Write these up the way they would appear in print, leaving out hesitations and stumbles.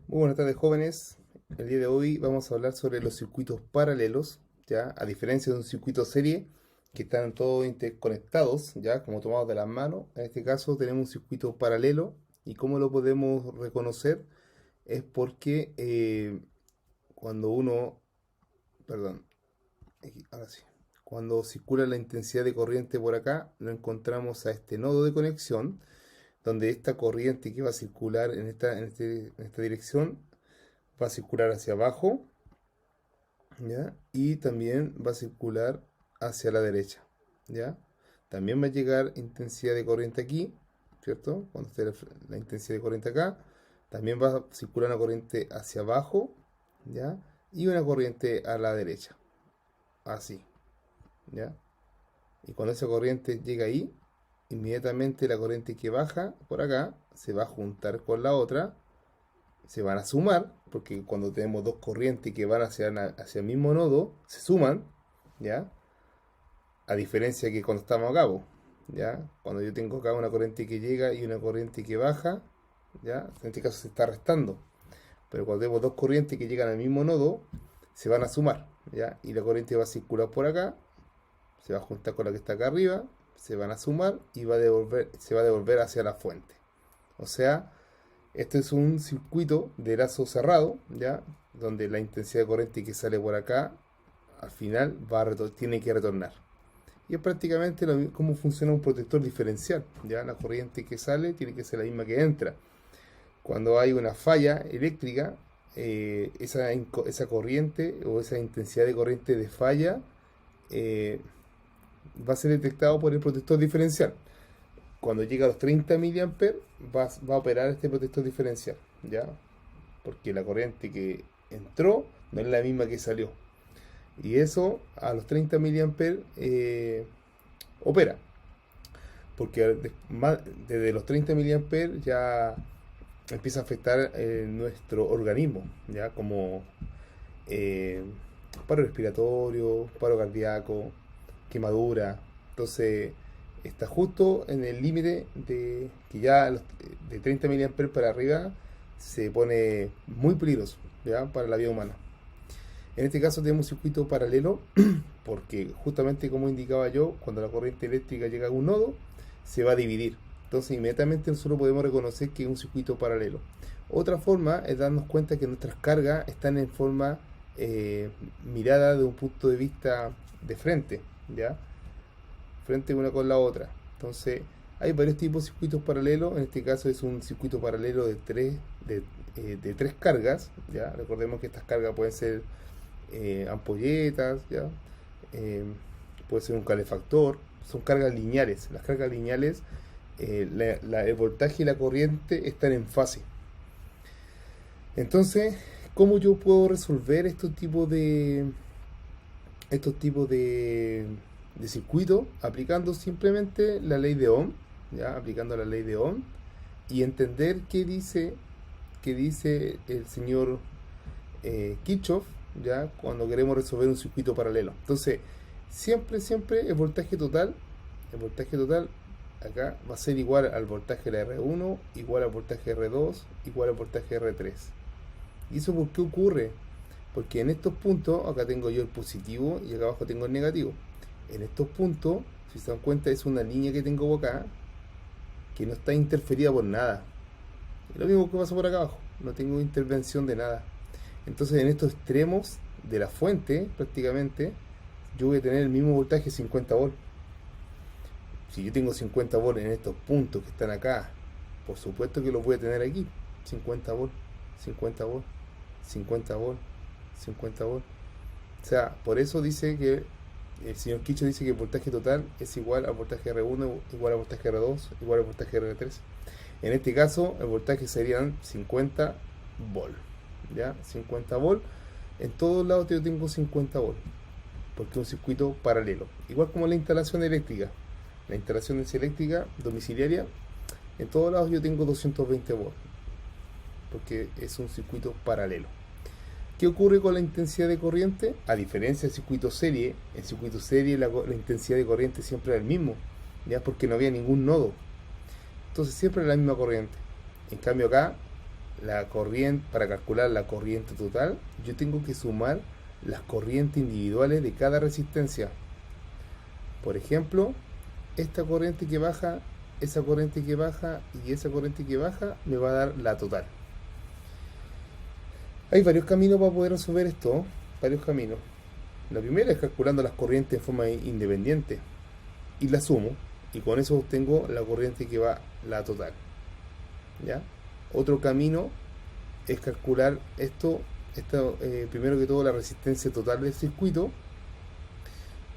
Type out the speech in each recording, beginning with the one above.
Muy buenas tardes, jóvenes. El día de hoy vamos a hablar sobre los circuitos paralelos, ya, a diferencia de un circuito serie que están todos interconectados, ya, como tomados de las manos. En este caso tenemos un circuito paralelo y cómo lo podemos reconocer es porque cuando uno, perdón, ahora sí, cuando circula la intensidad de corriente por acá, lo encontramos a este nodo de conexión, donde esta corriente que va a circular en esta dirección va a circular hacia abajo, ¿ya? Y también va a circular hacia la derecha, ¿ya? También va a llegar intensidad de corriente aquí, ¿cierto? Cuando esté la intensidad de corriente acá, también va a circular una corriente hacia abajo, ¿ya? Y una corriente a la derecha, así, ¿ya? Y cuando esa corriente llega ahí, inmediatamente la corriente que baja por acá se va a juntar con la otra, se van a sumar, porque cuando tenemos dos corrientes que van hacia el mismo nodo, se suman, ¿ya? A diferencia que cuando estamos acá, ¿ya? Cuando yo tengo acá una corriente que llega y una corriente que baja, ¿ya? En este caso se está restando. Pero cuando tenemos dos corrientes que llegan al mismo nodo, se van a sumar, ¿ya? Y la corriente va a circular por acá, se va a juntar con la que está acá arriba, se van a sumar y se va a devolver hacia la fuente. O sea, este es un circuito de lazo cerrado, ¿ya? Donde la intensidad de corriente que sale por acá, al final tiene que retornar. Y es prácticamente cómo funciona un protector diferencial, ¿ya? La corriente que sale tiene que ser la misma que entra. Cuando hay una falla eléctrica, esa corriente o esa intensidad de corriente de falla eh, va a ser detectado por el protector diferencial. Cuando llega a los 30 mA va a operar este protector diferencial, ¿ya? Porque la corriente que entró no es la misma que salió. Y eso a los 30 mA opera. Porque desde los 30 mA ya empieza a afectar nuestro organismo, ¿ya? Como eh, paro respiratorio, paro cardíaco, quemadura. Entonces está justo en el límite de que ya de 30 mA para arriba se pone muy peligroso, ¿ya? Para la vida humana. En este caso tenemos un circuito paralelo porque justamente como indicaba yo, cuando la corriente eléctrica llega a un nodo, se va a dividir. Entonces inmediatamente nosotros podemos reconocer que es un circuito paralelo. Otra forma es darnos cuenta que nuestras cargas están en forma mirada de un punto de vista de frente, ¿ya? Frente una con la otra. Entonces hay varios tipos de circuitos paralelos. En este caso es un circuito paralelo de tres cargas, ¿ya? Recordemos que estas cargas pueden ser ampolletas, ¿ya? Eh, puede ser un calefactor. Son cargas lineales. Las cargas lineales, el voltaje y la corriente están en fase. Entonces, ¿cómo yo puedo resolver estos tipos de circuitos? Aplicando simplemente la ley de Ohm, ¿ya? Aplicando la ley de Ohm y entender qué dice el señor Kirchhoff, ¿ya? Cuando queremos resolver un circuito paralelo. Entonces, siempre el voltaje total acá va a ser igual al voltaje de la R1, igual al voltaje R2, igual al voltaje R3. ¿Y eso por qué ocurre? Porque en estos puntos, acá tengo yo el positivo y acá abajo tengo el negativo. En estos puntos, si se dan cuenta, es una línea que tengo acá que no está interferida por nada. Y lo mismo que pasa por acá abajo, no tengo intervención de nada. Entonces en estos extremos de la fuente, prácticamente, yo voy a tener el mismo voltaje 50 volts. Si yo tengo 50 volts en estos puntos que están acá, por supuesto que los voy a tener aquí. 50 volts, 50 volts, 50 volts, 50 volts. O sea, por eso dice que el señor Kirchhoff dice que el voltaje total es igual al voltaje R1, igual al voltaje R2, igual al voltaje R3. En este caso, el voltaje serían 50 volts, ¿ya? 50 volts. En todos lados yo tengo 50 volts, porque es un circuito paralelo. Igual como la instalación eléctrica. La instalación eléctrica domiciliaria, en todos lados yo tengo 220 volts, porque es un circuito paralelo. ¿Qué ocurre con la intensidad de corriente? A diferencia del circuito serie, en circuito serie la intensidad de corriente siempre era el mismo, ya, porque no había ningún nodo. Entonces siempre era la misma corriente. En cambio acá la corriente, para calcular la corriente total, yo tengo que sumar las corrientes individuales de cada resistencia. Por ejemplo, esta corriente que baja, esa corriente que baja y esa corriente que baja me va a dar la total. Hay varios caminos para poder resolver esto, varios caminos. La primera es calculando las corrientes en forma independiente y la sumo, y con eso obtengo la corriente que va la total. ¿Ya? Otro camino es calcular esto primero que todo la resistencia total del circuito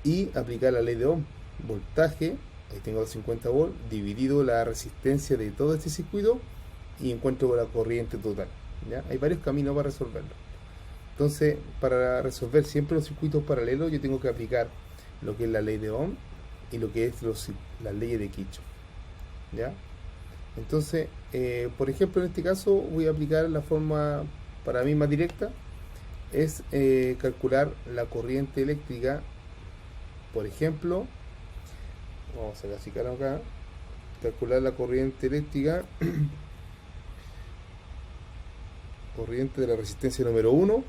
y aplicar la ley de Ohm. Voltaje, ahí tengo los 50 volts, dividido la resistencia de todo este circuito y encuentro la corriente total. ¿Ya? Hay varios caminos para resolverlo. Entonces, para resolver siempre los circuitos paralelos, yo tengo que aplicar lo que es la ley de Ohm y lo que es las leyes de Kirchhoff. ¿Ya? Entonces, por ejemplo, en este caso voy a aplicar la forma para mí más directa, es calcular la corriente eléctrica. Por ejemplo, vamos a clasificar acá, calcular la corriente eléctrica, corriente de la resistencia número 1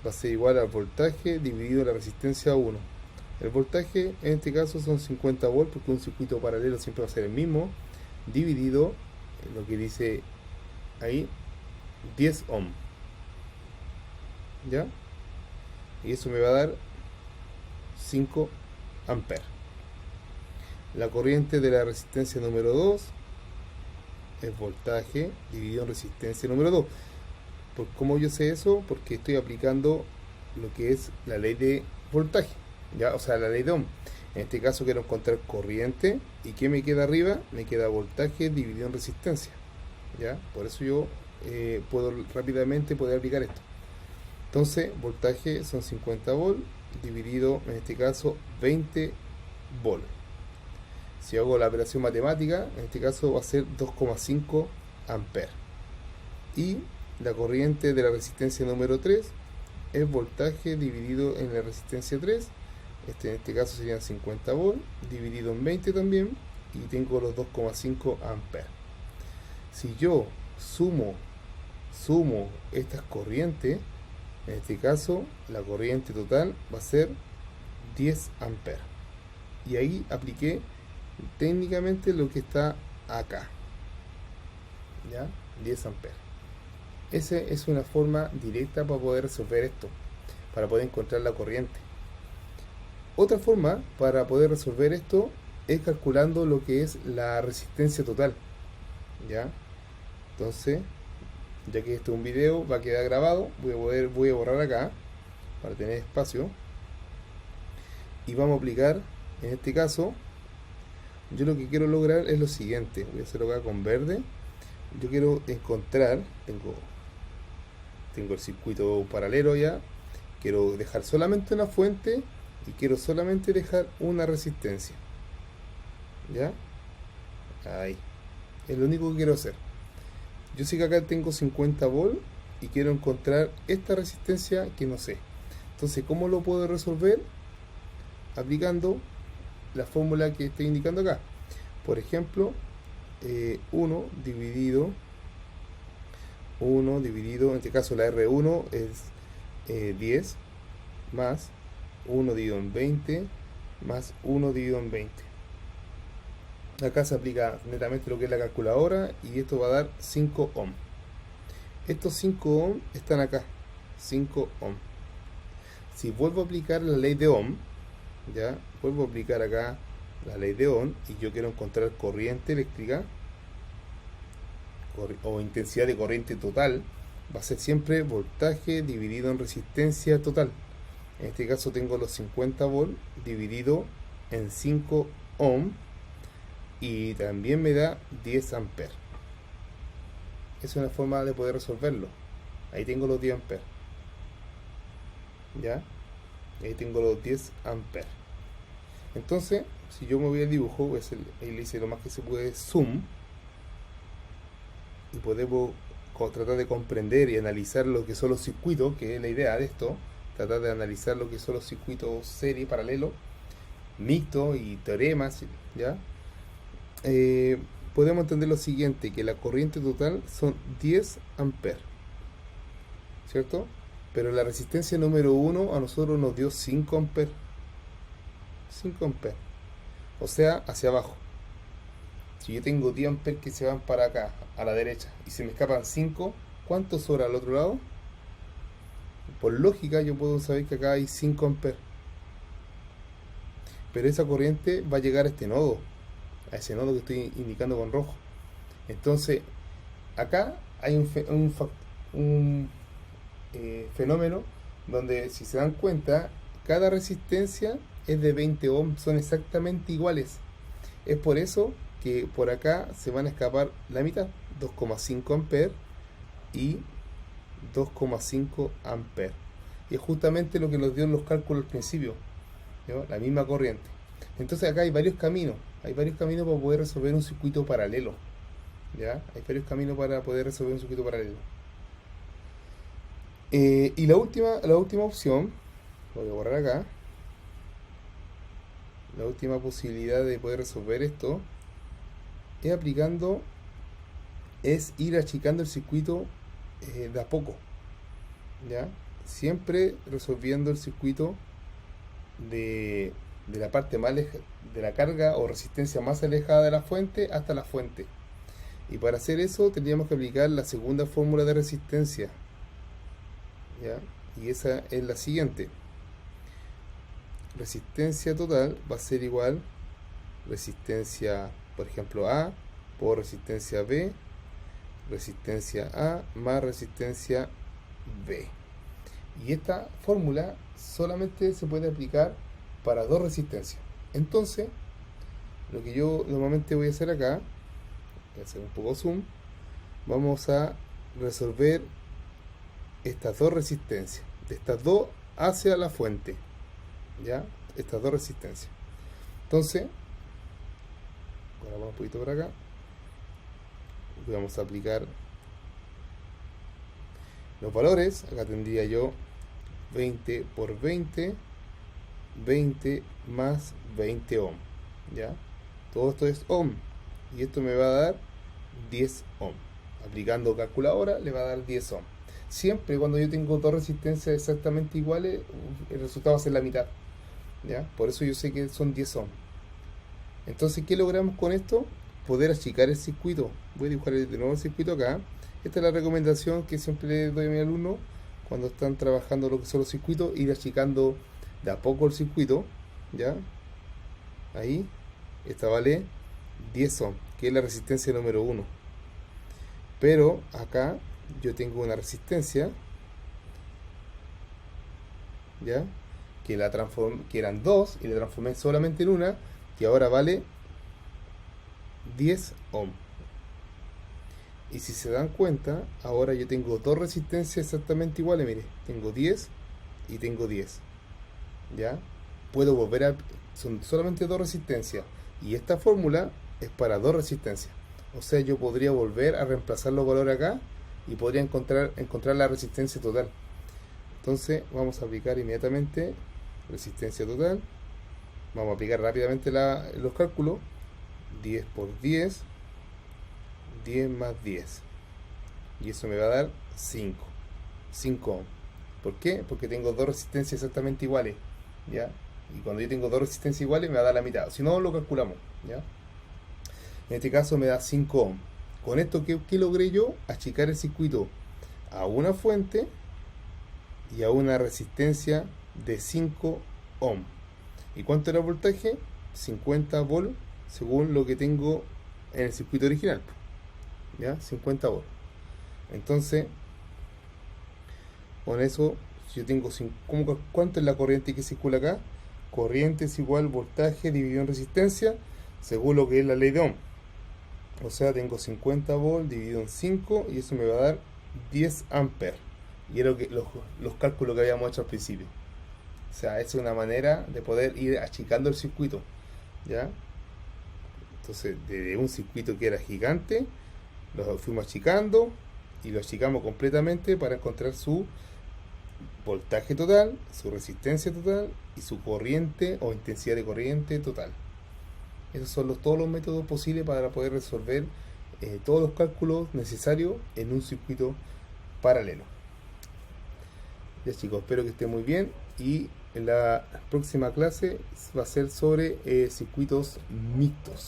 va a ser igual al voltaje dividido la resistencia 1. El voltaje en este caso son 50 volts, porque un circuito paralelo siempre va a ser el mismo, dividido lo que dice ahí 10 ohm. ¿Ya? Y eso me va a dar 5 amperes. La corriente de la resistencia número 2 es voltaje dividido en resistencia número 2. ¿Cómo yo sé eso? Porque estoy aplicando lo que es la ley de voltaje, ¿ya? O sea, la ley de Ohm. En este caso quiero encontrar corriente, y ¿qué me queda arriba? Me queda voltaje dividido en resistencia, ¿ya? Por eso yo puedo rápidamente poder aplicar esto. Entonces, voltaje son 50 volts dividido, en este caso, 20 volts. Si hago la operación matemática, en este caso va a ser 2,5 amperes. Y la corriente de la resistencia número 3 es voltaje dividido en la resistencia 3. En este caso serían 50 volts dividido en 20 también, y tengo los 2,5 amperes. Si yo sumo estas corrientes, en este caso la corriente total va a ser 10 amperes. Y ahí apliqué técnicamente lo que está acá, ¿ya? 10 amperes. Esa es una forma directa para poder resolver esto, para poder encontrar la corriente. Otra forma para poder resolver esto es calculando lo que es la resistencia total, ¿ya? Entonces, ya que este es un video, va a quedar grabado, voy a borrar acá para tener espacio, y vamos a aplicar, en este caso, yo lo que quiero lograr es lo siguiente. Voy a hacerlo acá con verde. Yo quiero encontrar, tengo el circuito paralelo ya, quiero dejar solamente una fuente y quiero solamente dejar una resistencia, ¿ya? Ahí, es lo único que quiero hacer. Yo sé que acá tengo 50 volts y quiero encontrar esta resistencia que no sé. Entonces, ¿cómo lo puedo resolver? Aplicando la fórmula que estoy indicando acá. Por ejemplo, 1 dividido, en este caso la R1 es 10 más 1 dividido en 20 más 1 dividido en 20. Acá se aplica netamente lo que es la calculadora, y esto va a dar 5 ohm. Estos 5 ohm están acá, 5 ohm. Si vuelvo a aplicar la ley de Ohm, ya, vuelvo a aplicar acá la ley de Ohm, y yo quiero encontrar corriente eléctrica o intensidad de corriente total, va a ser siempre voltaje dividido en resistencia total. En este caso tengo los 50 volts dividido en 5 ohm, y también me da 10 amperes. Es una forma de poder resolverlo. Ahí tengo los 10 amperes, ¿ya? Ahí tengo los 10 amperes. Entonces, si yo me voy al dibujo, pues ahí le hice lo más que se puede zoom, y podemos tratar de comprender y analizar lo que son los circuitos, que es la idea de esto, tratar de analizar lo que son los circuitos serie, paralelo, mixto y teoremas, ¿ya? podemos entender lo siguiente, que la corriente total son 10 amperes, ¿cierto? Pero la resistencia número 1 a nosotros nos dio 5 amperes. 5 amperes. O sea, hacia abajo. Si yo tengo 10 amperes que se van para acá, a la derecha, y se me escapan 5, ¿cuánto sobra al otro lado? Por lógica yo puedo saber que acá hay 5 amperes. Pero esa corriente va a llegar a este nodo, a ese nodo que estoy indicando con rojo. Entonces, acá hay un fenómeno donde, si se dan cuenta, cada resistencia es de 20 ohms, son exactamente iguales. Es por eso que por acá se van a escapar la mitad, 2,5 amperes y 2,5 amperes. Y es justamente lo que nos dio en los cálculos al principio, ¿no? La misma corriente. Entonces acá hay varios caminos para poder resolver un circuito paralelo, ¿ya? Hay varios caminos para poder resolver un circuito paralelo. Y la última opción, voy a borrar acá, la última posibilidad de poder resolver esto es ir achicando el circuito de a poco, ¿ya? Siempre resolviendo el circuito de la parte más de la carga o resistencia más alejada de la fuente hasta la fuente. Y para hacer eso tendríamos que aplicar la segunda fórmula de resistencia, ¿ya? Y esa es la siguiente: resistencia total va a ser igual resistencia, por ejemplo, A por resistencia B, resistencia A más resistencia B. Y esta fórmula solamente se puede aplicar para dos resistencias. Entonces, lo que yo normalmente voy a hacer acá, voy a hacer un poco zoom, vamos a resolver estas dos resistencias, de estas dos hacia la fuente, ¿ya? Estas dos resistencias. Entonces, ahora vamos un poquito por acá, vamos a aplicar los valores. Acá tendría yo 20 por 20, 20 más 20 ohm, ¿ya? Todo esto es ohm, y esto me va a dar 10 ohm. Aplicando calculadora le va a dar 10 ohm. Siempre cuando yo tengo dos resistencias exactamente iguales, el resultado va a ser la mitad, ¿ya? Por eso yo sé que son 10 ohm. Entonces, ¿qué logramos con esto? Poder achicar el circuito. Voy a dibujar de nuevo el circuito acá. Esta es la recomendación que siempre le doy a mi alumno cuando están trabajando lo que son los circuitos: ir achicando de a poco el circuito, ¿ya? Ahí, esta vale 10 ohm, que es la resistencia número 1. Pero acá yo tengo una resistencia, ¿ya? Que eran dos y la transformé solamente en una, que ahora vale 10 ohm. Y si se dan cuenta, ahora yo tengo dos resistencias exactamente iguales. Mire, tengo 10 y tengo 10, ¿ya? Puedo volver a... Son solamente dos resistencias, y esta fórmula es para dos resistencias. O sea, yo podría volver a reemplazar los valores acá y podría encontrar la resistencia total. Entonces vamos a aplicar inmediatamente resistencia total. Vamos a aplicar rápidamente los cálculos. 10 por 10, 10 más 10, y eso me va a dar 5 ohm. ¿Por qué? Porque tengo dos resistencias exactamente iguales, ¿ya? Y cuando yo tengo dos resistencias iguales me va a dar la mitad. Si no, lo calculamos, ¿ya? En este caso me da 5 ohm. Con esto, ¿qué logré yo? Achicar el circuito a una fuente y a una resistencia de 5 ohm. ¿Y cuánto era el voltaje? 50 volts, según lo que tengo en el circuito original, ¿ya? 50 volts. Entonces, con eso, si yo tengo ¿cuánto es la corriente que circula acá? Corriente es igual voltaje dividido en resistencia, según lo que es la ley de Ohm. O sea, tengo 50 volts dividido en 5, y eso me va a dar 10 amperes. Y era los cálculos que habíamos hecho al principio. O sea, esa es una manera de poder ir achicando el circuito, ¿ya? Entonces, desde un circuito que era gigante, lo fuimos achicando y lo achicamos completamente para encontrar su voltaje total, su resistencia total y su corriente o intensidad de corriente total. Esos son todos los métodos posibles para poder resolver todos los cálculos necesarios en un circuito paralelo. Ya chicos, espero que estén muy bien y en la próxima clase va a ser sobre circuitos mixtos.